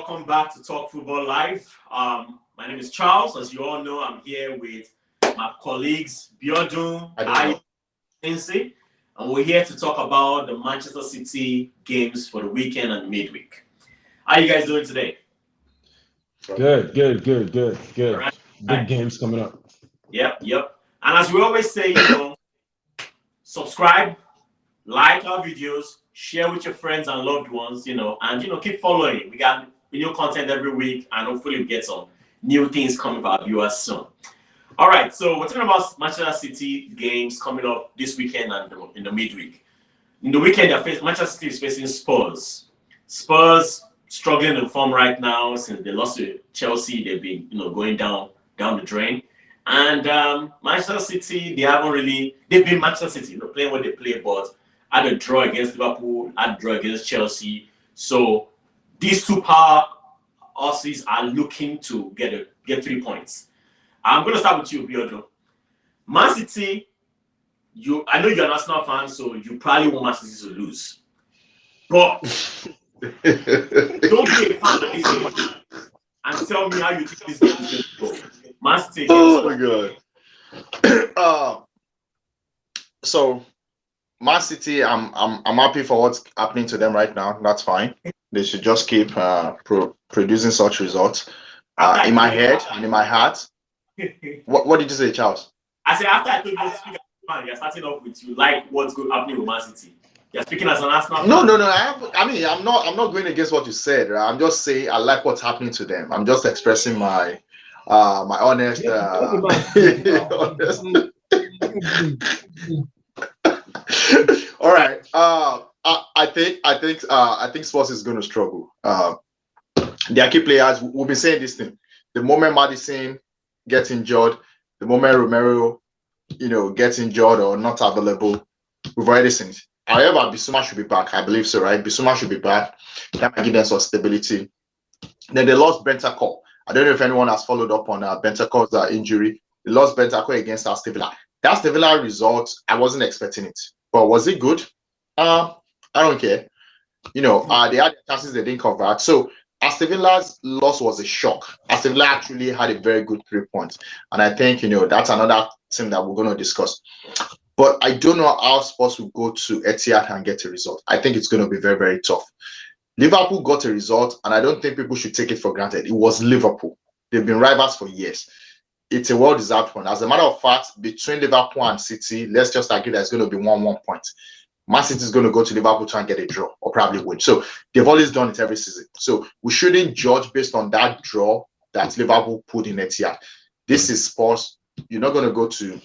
welcome back to Talk Football Live. My name is Charles. As you all know, I'm here with my colleagues Biodun and Cincy, and we're here to talk about the Manchester City games for the weekend and midweek. How are you guys doing today? Good. All right. Big games coming up. Yep. And as we always say, subscribe, like our videos, share with your friends and loved ones, and keep following. We got video content every week, and hopefully we get some new things coming for our viewers soon. All right, so we're talking about Manchester City games coming up this weekend and in the midweek. In the weekend, Manchester City is facing Spurs. Spurs struggling in form right now since they lost to Chelsea. They've been, going down the drain. And Manchester City, they've been Manchester City, playing what they play, but had a draw against Liverpool, had a draw against Chelsea. So these two power horses are looking to get 3 points. I'm going to start with you, Biodun. Man City, I know you're an Arsenal fan, so you probably want Man City to lose. But don't be a fan of this game and tell me how you think this game is going to go. Man City Oh my God. So Man City, I'm happy for what's happening to them right now. That's fine. They should just keep producing such results. In my head and in my heart. What did you say, Charles? I said after I told you to speak as a fan, you're starting off with you like what's happening with Man City. You're speaking as an Arsenal fan. No. I'm not going against what you said. Right? I'm just saying I like what's happening to them. I'm just expressing my honest. All right. I think Spurs is going to struggle. Their key players. We've been saying this thing. The moment Maddison gets injured, the moment Romero, gets injured or not available, we've already seen it. However, Bissouma should be back. I believe so, right? Bissouma should be back. That might give them some stability. Then they lost Bentancur. I don't know if anyone has followed up on Bentancur's injury. They lost Bentancur against Aston Villa. That Aston Villa result, I wasn't expecting it. But was it good? I don't care. They had chances they didn't convert. So Aston Villa's loss was a shock. Aston Villa actually had a very good 3 points. And I think, that's another thing that we're going to discuss. But I don't know how Spurs will go to Etihad and get a result. I think it's going to be very, very tough. Liverpool got a result, and I don't think people should take it for granted. It was Liverpool. They've been rivals for years. It's a well-deserved one. As a matter of fact, between Liverpool and City, let's just agree that it's going to be 1-1 point. Man City is going to go to Liverpool to and get a draw or probably win. So they've always done it every season. So we shouldn't judge based on that draw that Liverpool put in Etihad. This is Spurs. You're not going to go to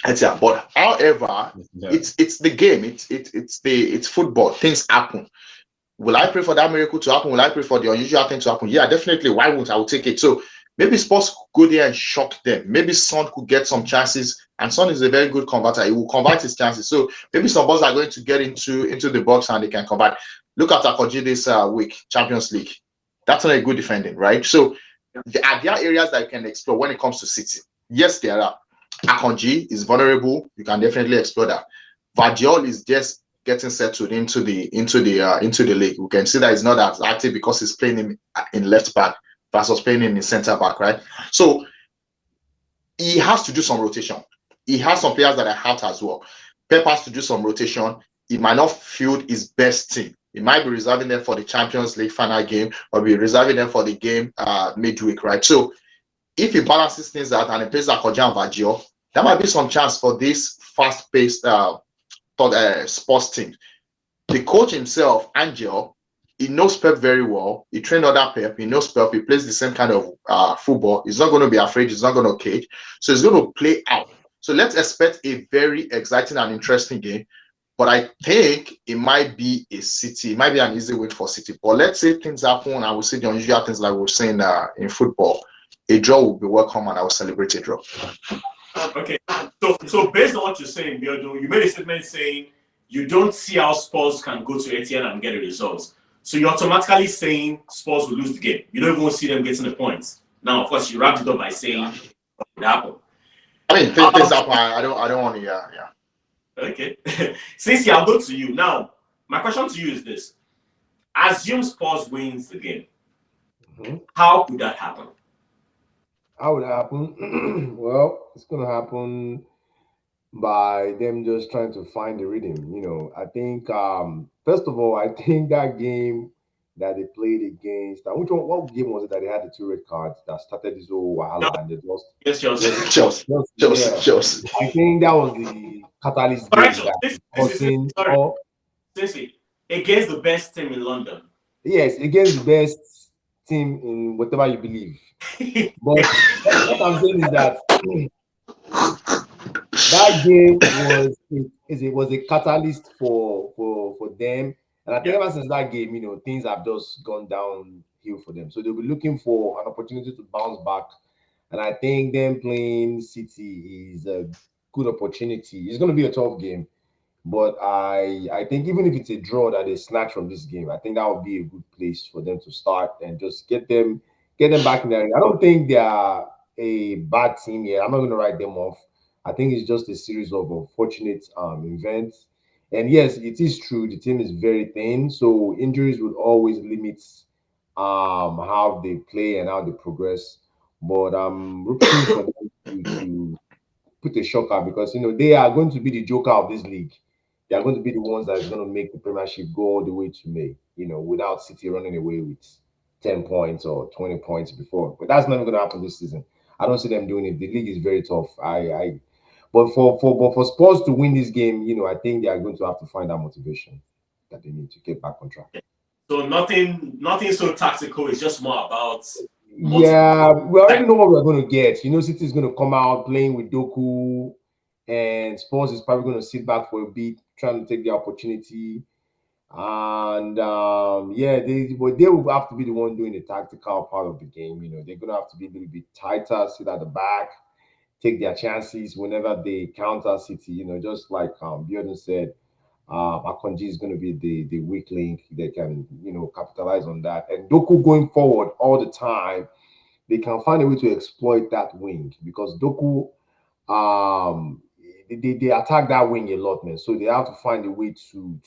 Etihad. But however, it's the game. It's football. Things happen. Will I pray for that miracle to happen? Will I pray for the unusual thing to happen? Yeah, definitely. Why won't I? Will take it. So maybe Spurs could go there and shock them. Maybe Son could get some chances. And Son is a very good converter. He will convert his chances. So maybe some balls are going to get into the box and they can convert. Look at Akonji this week, Champions League. That's not a good defending, right? So there are areas that you can explore when it comes to City. Yes, there are. Akonji is vulnerable. You can definitely explore that. Guardiola is just getting settled into the league. We can see that he's not as active because he's playing him in left back versus playing him in center back, right? So he has to do some rotation. He has some players that are out as well. Pep has to do some rotation. He might not field his best team. He might be reserving them for the Champions League final game or be reserving them for the game midweek, right? So if he balances things out and he plays Akonji and Vajio, there might be some chance for this fast-paced sports team. The coach himself, Angel, he knows Pep very well. He trained under Pep. He knows Pep. He plays the same kind of football. He's not going to be afraid. He's not going to cage. So he's going to play out. So let's expect a very exciting and interesting game. But I think it might be a City. It might be an easy win for City. But let's say things happen and we see the unusual things like we're saying in football. A draw will be welcome and I will celebrate a draw. Okay. So based on what you're saying, Biodun, you made a statement saying you don't see how Spurs can go to Etihad and get the results. So you're automatically saying Spurs will lose the game. You don't even see them getting the points. Now, of course, you wrapped it up by saying it happened. I mean, things happen. I don't want to. Yeah. Okay. Cincy, I'll go to you now. My question to you is this: assume Spurs wins the game. Mhm. How could that happen? How would it happen? Well, it's gonna happen by them just trying to find the rhythm. I think first of all, I think that game that they played against which one, what game was it that they had the two red cards that started this whole wahala and they lost? Yes, Was Chelsea. it Chelsea, Chelsea, yeah. Chelsea. I think that was the catalyst game Correction. that This, causing sorry, all Cincy. Against the best team in London. yes, against the best team in whatever you believe. But what I'm saying is that that game was a catalyst for them. And I think Yeah. ever since that game, things have just gone downhill for them. So they'll be looking for an opportunity to bounce back. And I think them playing City is a good opportunity. It's going to be a tough game, but I think even if it's a draw that they snatch from this game, I think that would be a good place for them to start and just get them back in there. I don't think they are a bad team yet. I'm not going to write them off. I think it's just a series of unfortunate events. And yes, it is true the team is very thin, so injuries would always limit how they play and how they progress. But I'm rooting for them to put a shocker because they are going to be the joker of this league. They are going to be the ones that is going to make the Premiership go all the way to May. Without City running away with 10 points or 20 points before. But that's never going to happen this season. I don't see them doing it. The league is very tough. But for Spurs to win this game, I think they are going to have to find that motivation that they need to get back on track. So nothing so tactical. It's just more about motivation. Yeah, we already know what we're going to get. City is going to come out playing with Doku, and Spurs is probably going to sit back for a bit, trying to take the opportunity. And yeah, they will have to be the one doing the tactical part of the game. They're going to have to be a little bit tighter, sit at the back, take their chances whenever they counter City. Just like Biodun said, Akonji is going to be the weak link. They can capitalize on that. And Doku going forward all the time, they can find a way to exploit that wing because Doku um they attack that wing a lot, man. So they have to find a way to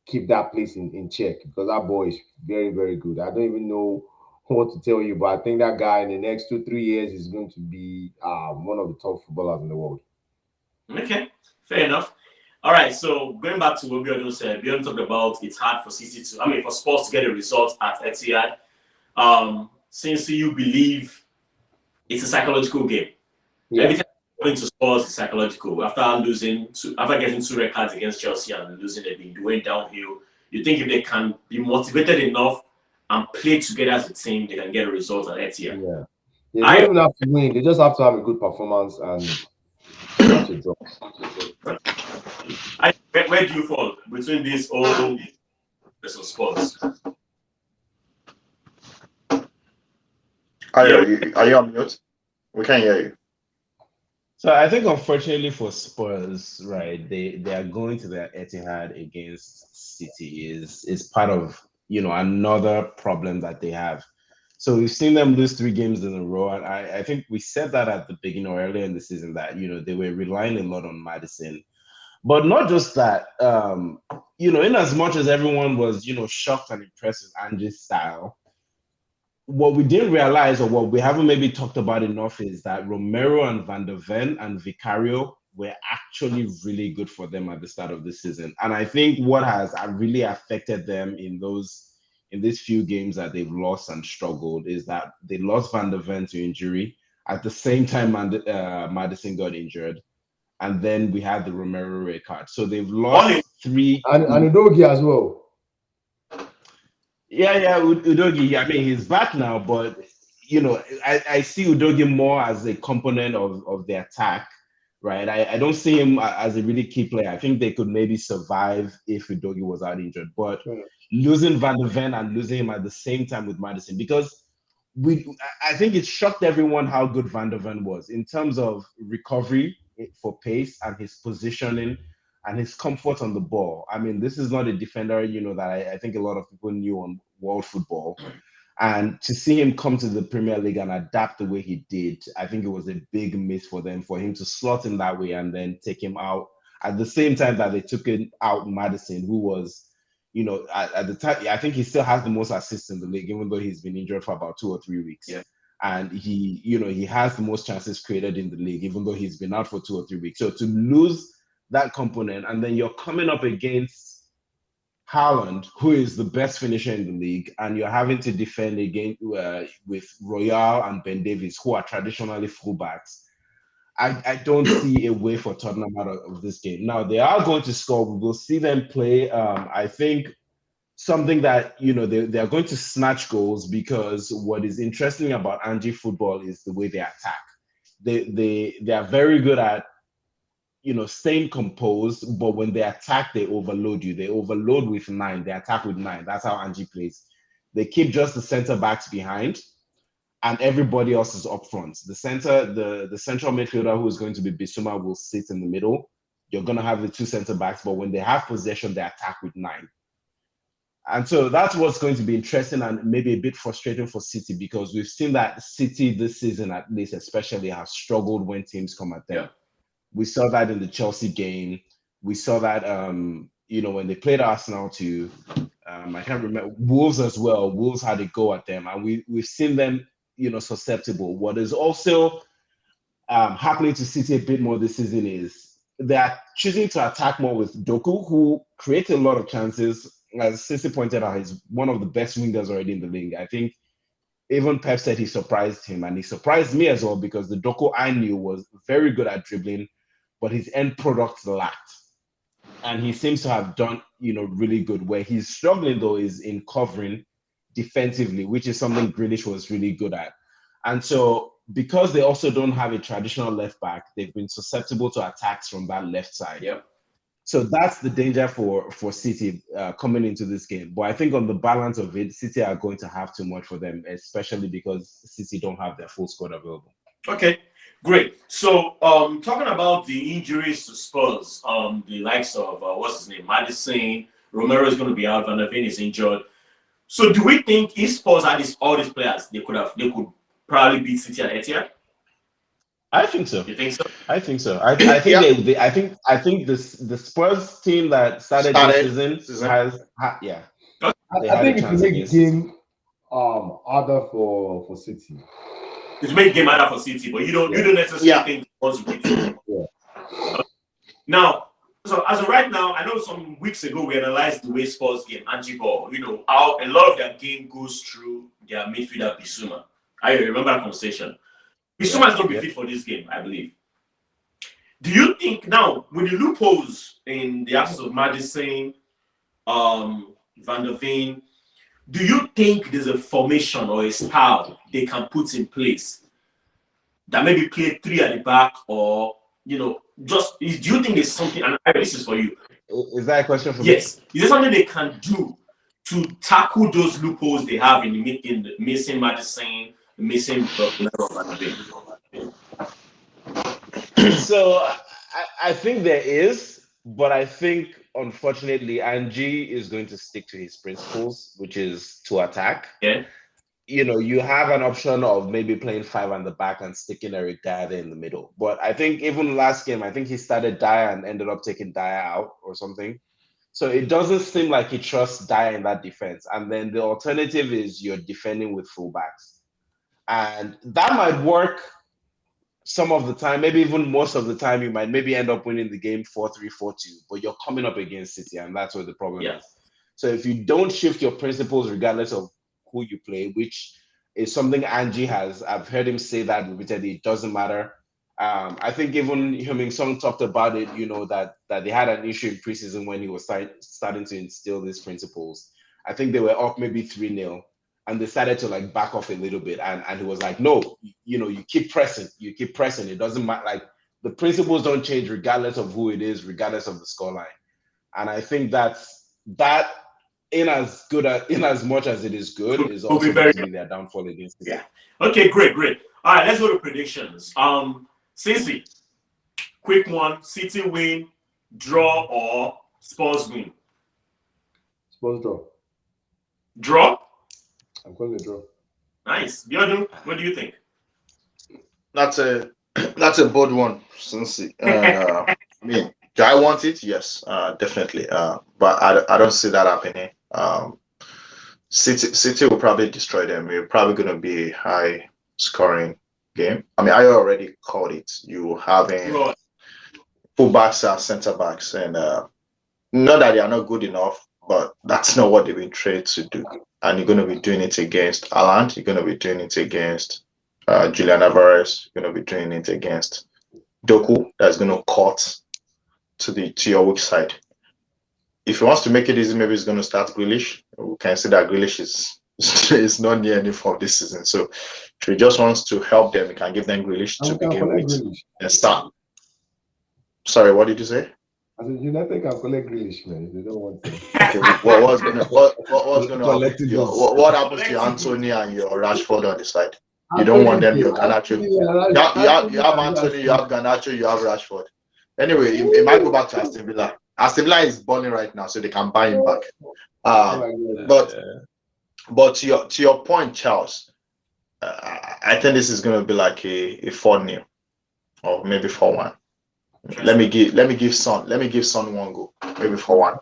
keep that place in check because that boy is very, very good. I don't even know what to tell you, but I think that guy in the next 2 3 years is going to be one of the top footballers in the world. Okay, fair enough. All right, so going back to what Biodun said, Biodun talked about it's hard for City to, for Spurs to get a result at Etihad. Since you believe it's a psychological game, Yeah. every time going to Spurs is psychological. After getting two red cards against Chelsea and losing, they've been going downhill. You think if they can be motivated enough and play together as a team, they can get a result at Etihad. Yeah. They don't I even have to win. They just have to have a good performance and snatch a draw. where do you fall between these old versus Spurs? Are Yeah, you on mute? We can't hear you. So I think unfortunately for Spurs, right, they are going to their Etihad against City is part of another problem that they have. So we've seen them lose 3 games in a row, and I think we said that at the beginning or earlier in the season that they were relying a lot on Madison, but not just that. In as much as everyone was shocked and impressed with Ange's style, what we didn't realize or what we haven't maybe talked about enough is that Romero and Van der Ven and Vicario were actually really good for them at the start of the season. And I think what has really affected them in these few games that they've lost and struggled is that they lost Van der Ven to injury. At the same time, Madison got injured. And then we had the Romero red card. So they've lost three. And Udogi as well. Yeah, Udogi. I mean, he's back now, but I see Udogi more as a component of the attack, right? I don't see him as a really key player. I think they could maybe survive if Udogi was out injured, but losing Van der Ven and losing him at the same time with Madison, because I think it shocked everyone how good Van der Ven was in terms of recovery for pace and his positioning and his comfort on the ball. I mean, this is not a defender, that I think a lot of people knew on world football. And to see him come to the Premier League and adapt the way he did, I think it was a big miss for them, for him to slot in that way and then take him out at the same time that they took out Madison, who was, at the time, I think he still has the most assists in the league, even though he's been injured for about 2 or 3 weeks. Yeah. And he has the most chances created in the league, even though he's been out for 2 or 3 weeks. So to lose that component, and then you're coming up against Haaland, who is the best finisher in the league, and you're having to defend against with Royal and Ben Davies, who are traditionally fullbacks. I don't see a way for Tottenham out of this game. Now, they are going to score. We will see them play. I think something that, they are going to snatch goals, because what is interesting about Angie football is the way they attack. They are very good at, staying composed, but when they attack, they overload you. They overload with 9. They attack with 9. That's how Angie plays. They keep just the center backs behind, and everybody else is up front. The central midfielder, who is going to be Bissouma, will sit in the middle. You're going to have the 2 center backs, but when they have possession, they attack with 9. And so that's what's going to be interesting and maybe a bit frustrating for City, because we've seen that City this season, at least especially, have struggled when teams come at them. Yeah. We saw that in the Chelsea game. We saw that, when they played Arsenal too. I can't remember. Wolves as well. Wolves had a go at them, and we've seen them, susceptible. What is also happening to City a bit more this season is they are choosing to attack more with Doku, who creates a lot of chances. As Cincy pointed out, he's one of the best wingers already in the league. I think even Pep said he surprised him, and he surprised me as well, because the Doku I knew was very good at dribbling, but his end product lacked. And he seems to have done, really good. Where he's struggling, though, is in covering defensively, which is something Grealish was really good at. And so, because they also don't have a traditional left back, they've been susceptible to attacks from that left side. Yep. So that's the danger for City coming into this game. But I think on the balance of it, City are going to have too much for them, especially because City don't have their full squad available. Okay, great. So talking about the injuries to Spurs, the likes of what's his name, Maddison, Romero is going to be out, Van der Ven is injured. So do we think if Spurs had all these players, they could probably beat City at Etihad? I think so. You think so? I think so. I think Yeah. I think the Spurs team that started this season has yeah. I think it will make the game harder for City. It will make the game harder for City, but you don't necessarily think Spurs will beat City. Yeah. Now, so as of right now, I know some weeks ago we analyzed the way Spurs game Angie ball. How a lot of their game goes through their midfielder Bissouma. I remember that conversation. Bissouma is going to be fit for this game, I believe. Do you think now, with the loopholes in the absence of Maddison, Van der Ven, do you think there's a formation or a style they can put in place that maybe play 3 at the back, or do you think there's something? And this is for you. Is that a question for me? Yes. Is there something they can do to tackle those loopholes they have in the missing Maddison? Missing So I think there is, but I think unfortunately Angie is going to stick to his principles, which is to attack. Yeah. You have an option of maybe playing 5 on the back and sticking Eric Dyer in the middle. But I think even last game, I think he started Dyer and ended up taking Dyer out or something. So it doesn't seem like he trusts Dyer in that defense. And then the alternative is you're defending with fullbacks. And that might work some of the time, maybe even most of the time. You might maybe end up winning the game 4-3, 4-2, but you're coming up against City, and that's where the problem is. So if you don't shift your principles regardless of who you play, which is something Angie has, I've heard him say that repeatedly, it doesn't matter. I think even Heung-min Son talked about it, that they had an issue in preseason when he was starting to instill these principles. I think they were up maybe 3-0. And they started to back off a little bit, and he was like, "No, you keep pressing. It doesn't matter. Like, the principles don't change regardless of who it is, regardless of the scoreline." And I think that in as much as it is good, is also going to be their downfall against it. Yeah. Okay, great. All right, let's go to predictions. Cincy, quick one: City win, draw, or Spurs win? Spurs draw. Draw. I'm going to draw. Nice. Biodun, what do you think? That's a bold one, Cincy. Do I want it? Yes, definitely. But I don't see that happening. City will probably destroy them. It's probably going to be a high scoring game. I mean, I already called it. You having Right. fullbacks and centre backs, and not that they are not good enough, but that's not what they've been trained to do. And you're going to be doing it against Haaland. You're going to be doing it against Julian Alvarez. You're going to be doing it against Doku. That's going to cut to your weak side. If he wants to make it easy, maybe he's going to start Grealish. We can see that Grealish is not near any form this season. So if he just wants to help them, he can give them Grealish to begin with and start. Sorry, what did you say? I said, United can collect Grealish, man. They don't want to. Okay, what's gonna happen? What happens to your Anthony and your Rashford on the side? You don't want them, your Garnacho. You have Anthony, you have Garnacho, you have Rashford. Anyway, it might go back to Aston Villa. Aston Villa is balling right now, so they can buy him back. But to your point, Charles, I think this is going to be like a 4-0 or maybe 4-1. Let me give Son one go, maybe 4-1.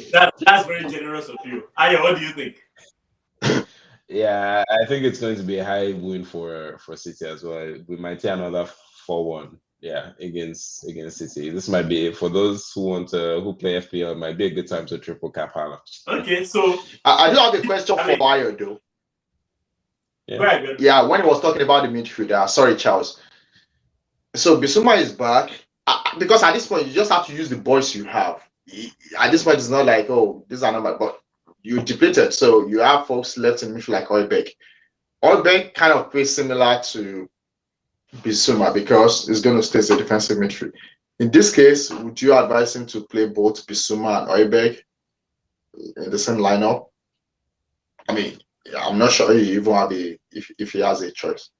That's very generous of you. Ayo, what do you think? Yeah, I think it's going to be a high win for City as well. We might see another 4-1. Yeah, against City. This might be, for those who play FPL, might be a good time to triple cap Haaland. Okay, so I do have a question for Bayo though. Yeah. Yeah, when he was talking about the midfielder, sorry, Charles. So Bissouma is back because at this point you just have to use the boys you have. At this point, it's not like, oh, these are not, but you depleted, so you have folks left in midfield like Højbjerg. Højbjerg kind of plays similar to Bissouma because he's going to stay as a defensive midfield. In this case, would you advise him to play both Bissouma and Højbjerg in the same lineup? I mean, I'm not sure he even have if he has a choice.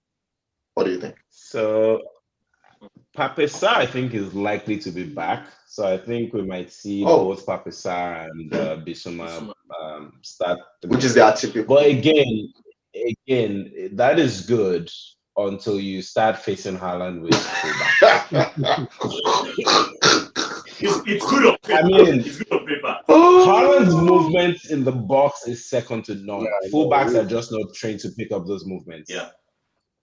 What do you think? So Pape Sarr, I think, is likely to be back. So I think we might see both Pape Sarr and Bissouma start. Which is the atypical. But again, that is good until you start facing Haaland with fullback. It's good on paper. I mean, it's good on paper. Haaland's movement in the box is second to none. Yeah, Fullbacks are just not trained to pick up those movements. Yeah.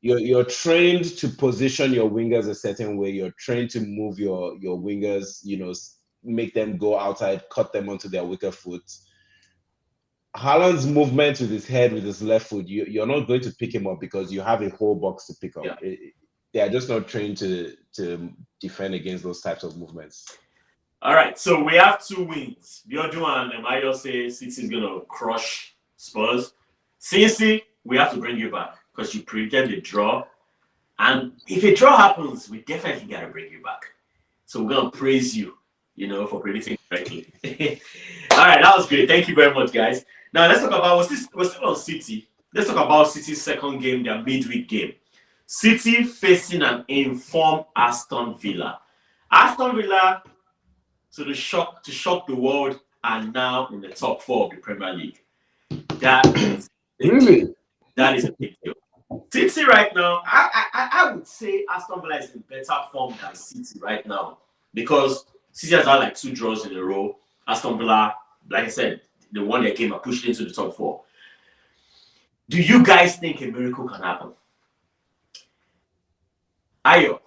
You're trained to position your wingers a certain way. You're trained to move your wingers, make them go outside, cut them onto their weaker foot. Haaland's movement with his head, with his left foot, you're not going to pick him up because you have a whole box to pick up. Yeah. They are just not trained to defend against those types of movements. All right, so we have 2 wins. Biodun and Emery say City is going to crush Spurs. Cincy, we have to bring you back because you predicted the draw. And if a draw happens, we definitely got to bring you back. So we're going to praise you, for predicting correctly. All right, that was great. Thank you very much, guys. Now, let's talk about, we're still on City. Let's talk about City's second game, their midweek game. City facing an informed Aston Villa. Aston Villa, to shock the world, are now in the top 4 of the Premier League. That is a big deal. City right now, I would say Aston Villa is in better form than City right now because City has had like 2 draws in a row. Aston Villa, like I said, they won their game and pushed into the top 4. Do you guys think a miracle can happen? Ayo,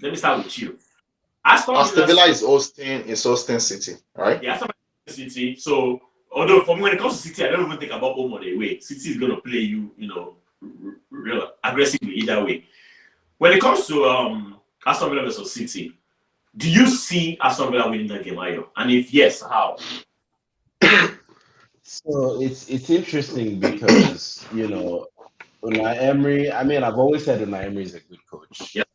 let me start with you. Aston Villa is hosting City, right? Yeah, Aston Villa is City. So, although for me, when it comes to City, I don't even think about home or away. City is going to play you, real aggressively either way. When it comes to Aston Villa versus City, do you see Aston Villa winning that game, Ayo? And if yes, how? So it's interesting because Unai Emery. I mean, I've always said Unai Emery is a good coach. Yep.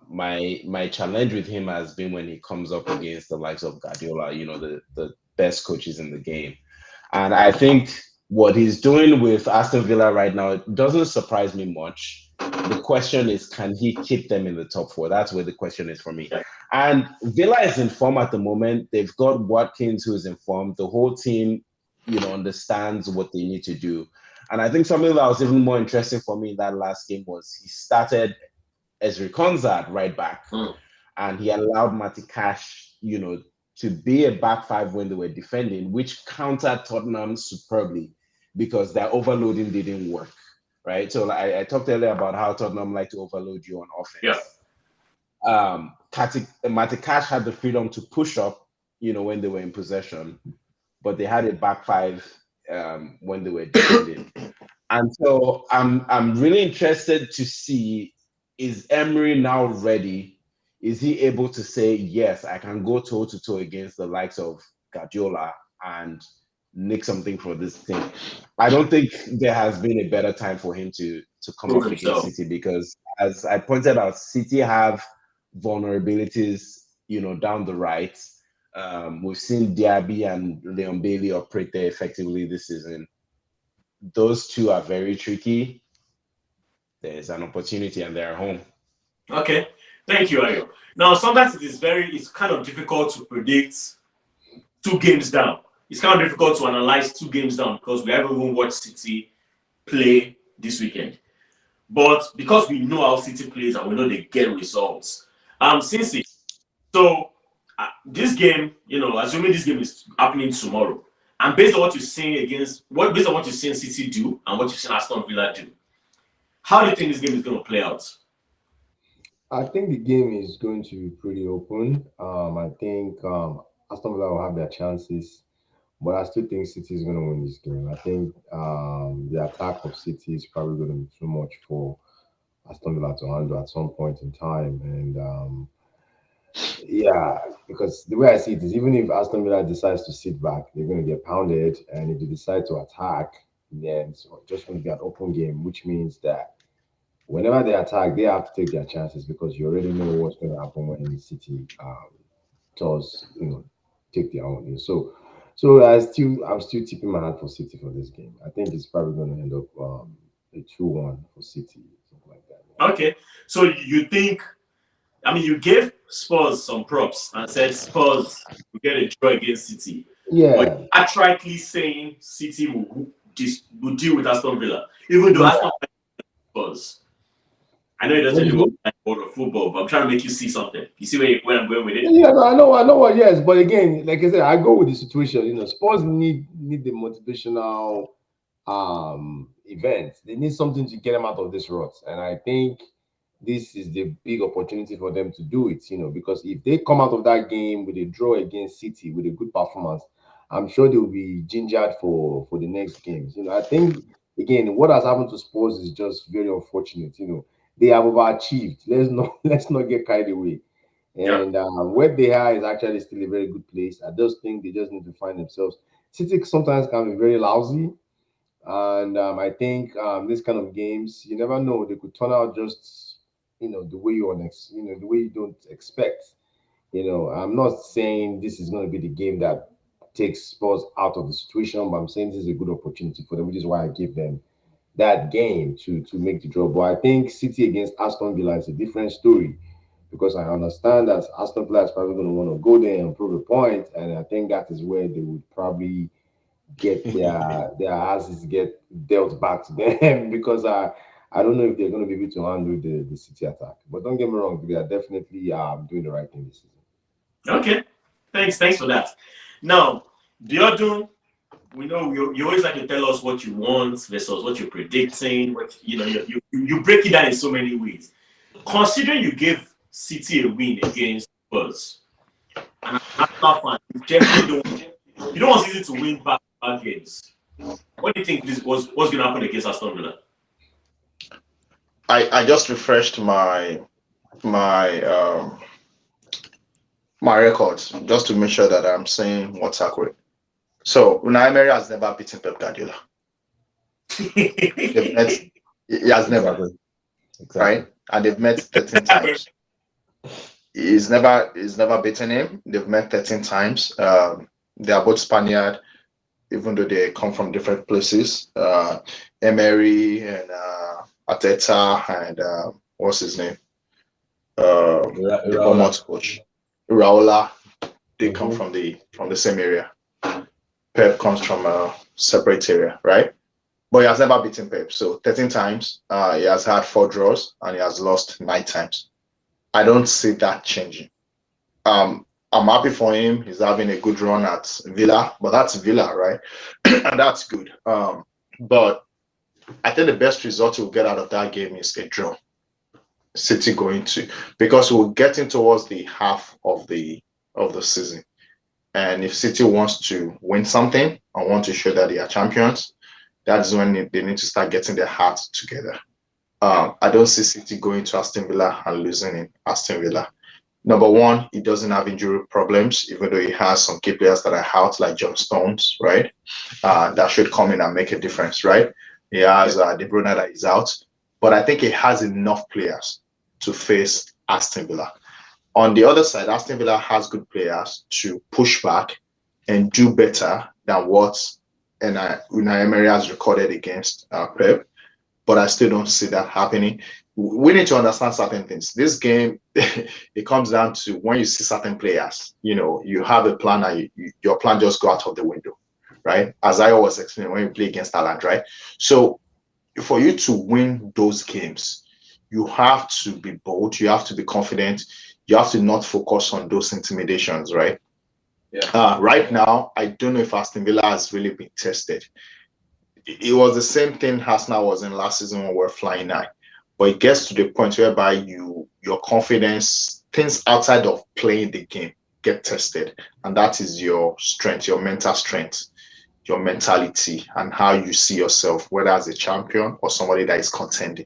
My challenge with him has been when he comes up against the likes of Guardiola, the best coaches in the game. And I think what he's doing with Aston Villa right now doesn't surprise me much. The question is, can he keep them in the top 4? That's where the question is for me. And Villa is in form at the moment. They've got Watkins, who is in form. The whole team, understands what they need to do. And I think something that was even more interesting for me in that last game was he started Ezri Konsa at right back. and he allowed Matikash, to be a back five when they were defending, which countered Tottenham superbly because their overloading didn't work, right? So I talked earlier about how Tottenham like to overload you on offense. Matikash had the freedom to push up, when they were in possession, but they had a back five when they were defending. And so I'm really interested to see, is Emery now ready? Is he able to say, yes, I can go toe to toe against the likes of Guardiola and nick something for this team? I don't think there has been a better time for him to come up against City, because as I pointed out, City have vulnerabilities, down the right. We've seen Diaby and Leon Bailey operate there effectively this season. Those two are very tricky. There's an opportunity and they're home. Okay, thank you, Ayo. Now, sometimes it's kind of difficult to predict 2 games down. It's kind of difficult to analyze 2 games down because we haven't even watched City play this weekend. But because we know how City plays and we know they get results, Cincy. So this game, assuming this game is happening tomorrow, and based on what you're seeing based on what you've seen City do and what you've seen Aston Villa do, how do you think this game is going to play out? I think the game is going to be pretty open. I think Aston Villa will have their chances, but I still think City is going to win this game. I think the attack of City is probably going to be too much for Aston Villa to handle at some point in time. And yeah, because the way I see it is, even if Aston Villa decides to sit back, they're going to get pounded. And if they decide to attack, then it's just going to be an open game, which means that whenever they attack, they have to take their chances because you already know what's going to happen when City does, take their own. So I'm still tipping my hand for City for this game. I think it's probably going to end up a 2-1 for City, something like that. Okay, so you think? You gave Spurs some props and said Spurs will get a draw against City. Yeah. But you're outrightly saying City will deal with Aston Villa, even though Aston Villa Spurs. I know it doesn't really work like world of football, but I'm trying to make you see something. You see where I'm going with it? Yeah, I know what. Yes, but again, like I said, I go with the situation. Spurs need the motivational event. They need something to get them out of this rut, and I think this is the big opportunity for them to do it. Because if they come out of that game with a draw against City with a good performance, I'm sure they will be gingered for the next games. I think again, what has happened to Spurs is just very unfortunate. They have overachieved. Let's not get carried away. And where they are is actually still a very good place. I just think they just need to find themselves. City sometimes can be very lousy, and I think this kind of games, you never know, they could turn out just the way the way you don't expect. I'm not saying this is going to be the game that takes Spurs out of the situation, but I'm saying this is a good opportunity for them, which is why I give them that game to make the draw. But I think City against Aston Villa is a different story because I understand that Aston Villa is probably going to want to go there and prove a point, and I think that is where they would probably get their asses get dealt back to them because I don't know if they're going to be able to handle the City attack. But don't get me wrong, they are definitely doing the right thing this season. Okay, thanks for that. Now, Biodun, we know you always like to tell us what you want versus what you're predicting. You break it down in so many ways. Considering you gave City a win against Spurs, and as a fan, you definitely don't want City to win back games. What do you think what's going to happen against Aston Villa? I just refreshed my records just to make sure that I'm saying what's accurate. So Emery has never beaten Pep Guardiola. He has never, exactly. Right? And they've met 13 times. He's never beaten him. They've met 13 times. They are both Spaniard, even though they come from different places. Emery and Arteta and what's his name? The Bournemouth coach, Raola. They come from the same area. Pep comes from a separate area, right? But he has never beaten Pep. So 13 times. He has had 4 draws and he has lost 9 times. I don't see that changing. I'm happy for him. He's having a good run at Villa, but that's Villa, right? And that's good. But I think the best result we'll get out of that game is a draw. City going to, because we're getting towards the half of the season, and if City wants to win something and want to show that they are champions, that's when they need to start getting their hearts together. I don't see City going to Aston Villa and losing in Aston Villa. Number one, he doesn't have injury problems, even though he has some key players that are out, like John Stones, right? That should come in and make a difference, right? He has De Bruyne that is out, but I think he has enough players to face Aston Villa. On the other side, Aston Villa has good players to push back and do better than what Emery has recorded against Pep, but I still don't see that happening. We need to understand certain things. This game, it comes down to when you see certain players, you have a plan and your plan just go out of the window, right? As I always explain when you play against talent, right? So for you to win those games, you have to be bold, you have to be confident, you have to not focus on those intimidations, right? Yeah. Right now, I don't know if Aston Villa has really been tested. It was the same thing Arsenal was in last season when we were flying high. But it gets to the point whereby your confidence, things outside of playing the game get tested. And that is your strength, your mental strength, your mentality, and how you see yourself, whether as a champion or somebody that is contending.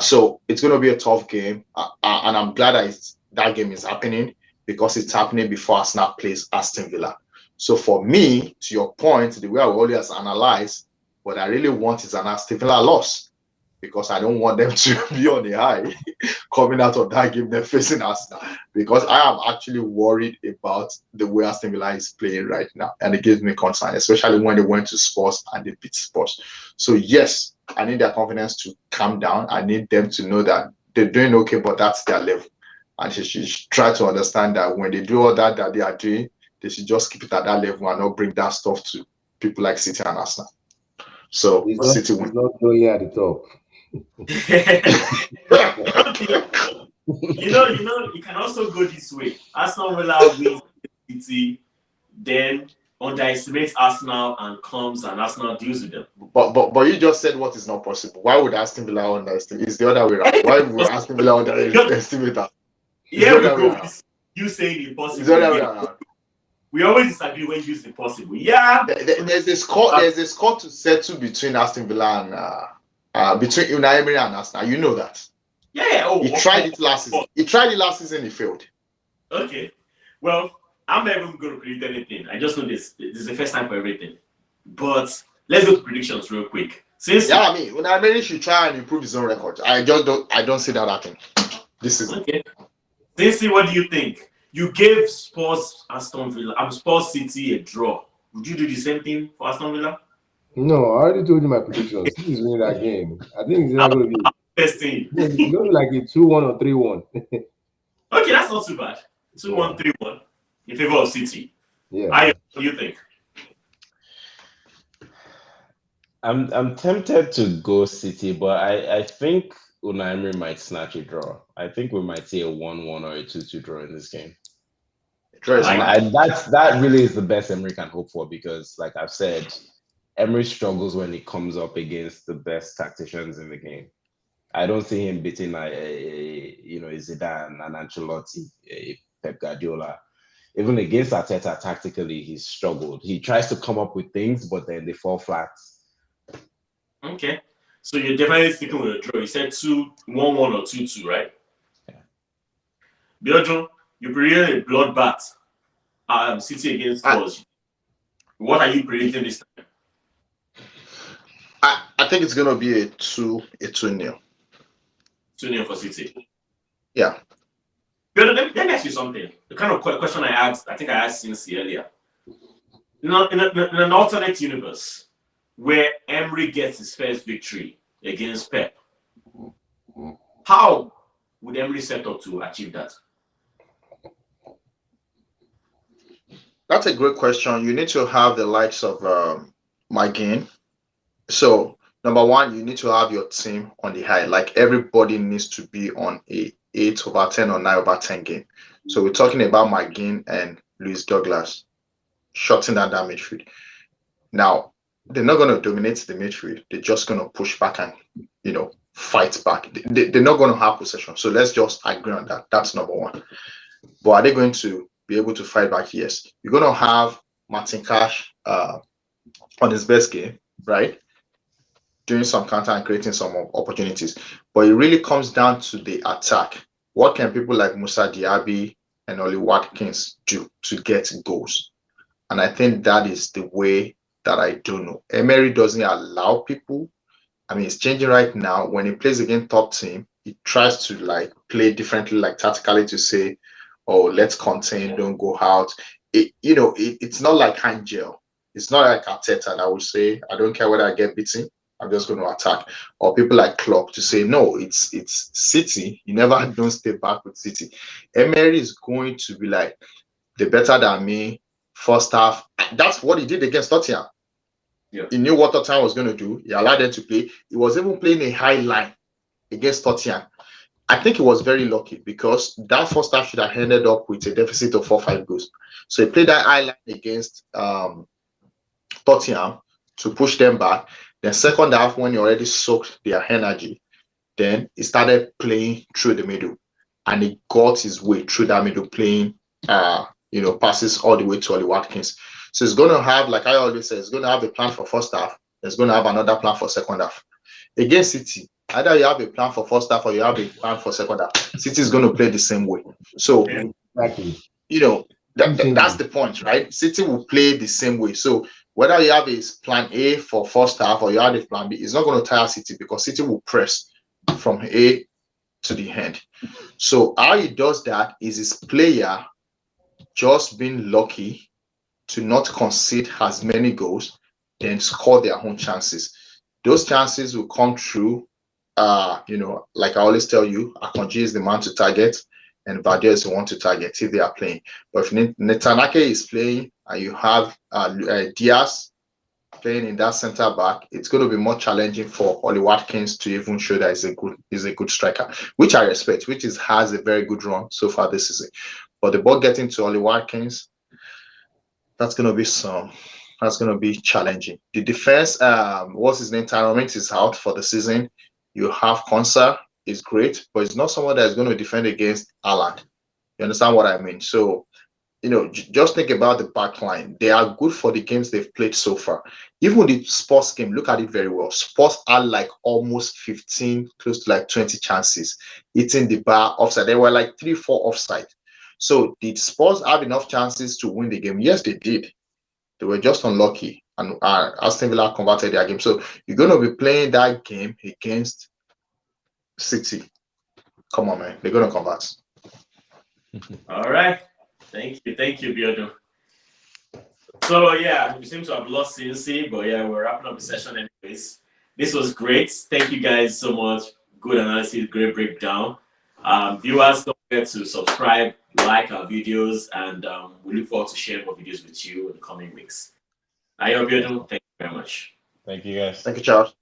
So it's going to be a tough game. And I'm glad that game is happening because it's happening before Arsenal plays Aston Villa. So for me, to your point, the way I always analyze, what I really want is an Aston Villa loss, because I don't want them to be on the high coming out of that game they're facing Arsenal, because I am actually worried about the way Aston Villa is playing right now, and it gives me concern, especially when they went to Spurs and they beat Spurs. So yes, I need their confidence to calm down. I need them to know that they're doing okay, but that's their level, and they should try to understand that when they do all that they are doing, they should just keep it at that level and not bring that stuff to people like City and Arsenal. So City win. It's not going at the top. You can also go this way. Aston Villa wins City, then underestimates Arsenal and comes and Arsenal deals with them. But you just said what is not possible. Why would Aston Villa underestimate? It's the other way around. Why would Aston Villa underestimate us? Yeah, we go. You saying impossible. It's the other way around. We always disagree when you use impossible. Yeah. There's a score. There's a score to settle between Aston Villa and between Unai Emery and Arsenal. You know that. Yeah. Oh, he tried it last season. He tried it last season. He failed. Okay. Well, I'm not even going to predict anything. I just know this is the first time for everything. But let's go to predictions real quick. Unai Emery should try and improve his own record. I don't see that happening this season. Okay. Cincy, what do you think? You gave Spurs City a draw. Would you do the same thing for Aston Villa? No, I already told you my predictions. This is winning that game. I think it's not going to be. Testing. It's going to be like a 2-1 or 3-1. Okay, that's not too bad. 2-1, 3-1 in favor of City. Yeah. What do you think? I'm tempted to go City, but I think Unai Emery might snatch a draw. I think we might see a 1-1 or a 2-2 draw in this game. That really is the best Emery can hope for, because, like I've said, Emery struggles when he comes up against the best tacticians in the game. I don't see him beating a Zidane, an Ancelotti, a Pep Guardiola. Even against Arteta, tactically, he's struggled. He tries to come up with things, but then they fall flat. Okay. So you're definitely sticking with a draw. You said 1-1 or 2-2, right? Yeah. Biodun, you predicted a bloodbath. City against Spurs. What are you predicting this time? I think it's gonna be a 2-0. 2-0 for City. Yeah. Biodun, let me ask you something. The kind of question I asked Cincy earlier. In an alternate universe, where Emery gets his first victory against Pep, how would Emery set up to achieve that? That's a great question. You need to have the likes of McGinn. So, number one, you need to have your team on the high. Like, everybody needs to be on a 8/10 or 9/10 game. So we're talking about McGinn and Luis Douglas shutting down that midfield. Now, they're not going to dominate the midfield. They're just going to push back and, fight back. They're not going to have possession. So let's just agree on that. That's number one. But are they going to be able to fight back? Yes. You're going to have Martin Cash on his best game, right? Doing some counter and creating some opportunities. But it really comes down to the attack. What can people like Musa Diaby and Oli Watkins do to get goals? And I think that is the way that I don't know. Emery doesn't allow people. I mean, it's changing right now. When he plays against top team, he tries to play differently, tactically to say, oh, let's contain, don't go out. It's not like hand gel. It's not like Arteta that would say, I don't care whether I get beaten, I'm just going to attack. Or people like Klopp to say, no, it's City. You never don't stay back with City. Emery is going to be like, they're better than me. First half, that's what he did against Tottenham. Yeah. He knew what Tottenham was going to do. He allowed them to play. He was even playing a high line against Tottenham. I think he was very lucky because that first half should have ended up with a deficit of 4-5 goals. So he played that high line against Tottenham to push them back. Then second half, when he already soaked their energy, then he started playing through the middle, and he got his way through that middle, playing passes all the way to Oli Watkins. So it's going to have, like I always say, it's going to have a plan for first half. It's going to have another plan for second half. Against City, either you have a plan for first half or you have a plan for second half. City is going to play the same way. So, Exactly. that's the point, right? City will play the same way. So whether you have a plan A for first half or you have a plan B, it's not going to tire City because City will press from A to the end. So how he does that is his player just being lucky to not concede as many goals, then score their own chances. Those chances will come through, like I always tell you, Akanji is the man to target, and Vardy is the one to target if they are playing. But if Netanyahu is playing and you have Diaz playing in that center back, it's going to be more challenging for Oli Watkins to even show that he's a good striker, which I respect, which has a very good run so far this season. But the ball getting to Oli Watkins, that's going to be challenging. The defense, what's his name? Tyrone Mings is out for the season. You have Konsa, is great, but it's not someone that is going to defend against Haaland. You understand what I mean? So, just think about the back line. They are good for the games they've played so far. Even the Spurs game, look at it very well. Spurs had almost 15, close to 20 chances hitting the bar offside. They were 3-4 offside. So did Spurs have enough chances to win the game? Yes, they did. They were just unlucky, and Aston Villa converted their game. So you're going to be playing that game against City. Come on, man. They're going to convert. All right. Thank you, Biodun. So yeah, we seem to have lost Cincy, but yeah, we're wrapping up the session anyways. This was great. Thank you guys so much. Good analysis, great breakdown. Viewers, don't forget to subscribe, like our videos, and we look forward to sharing more videos with you in the coming weeks. I hope you do. Thank you very much. Thank you, guys. Thank you, Charles.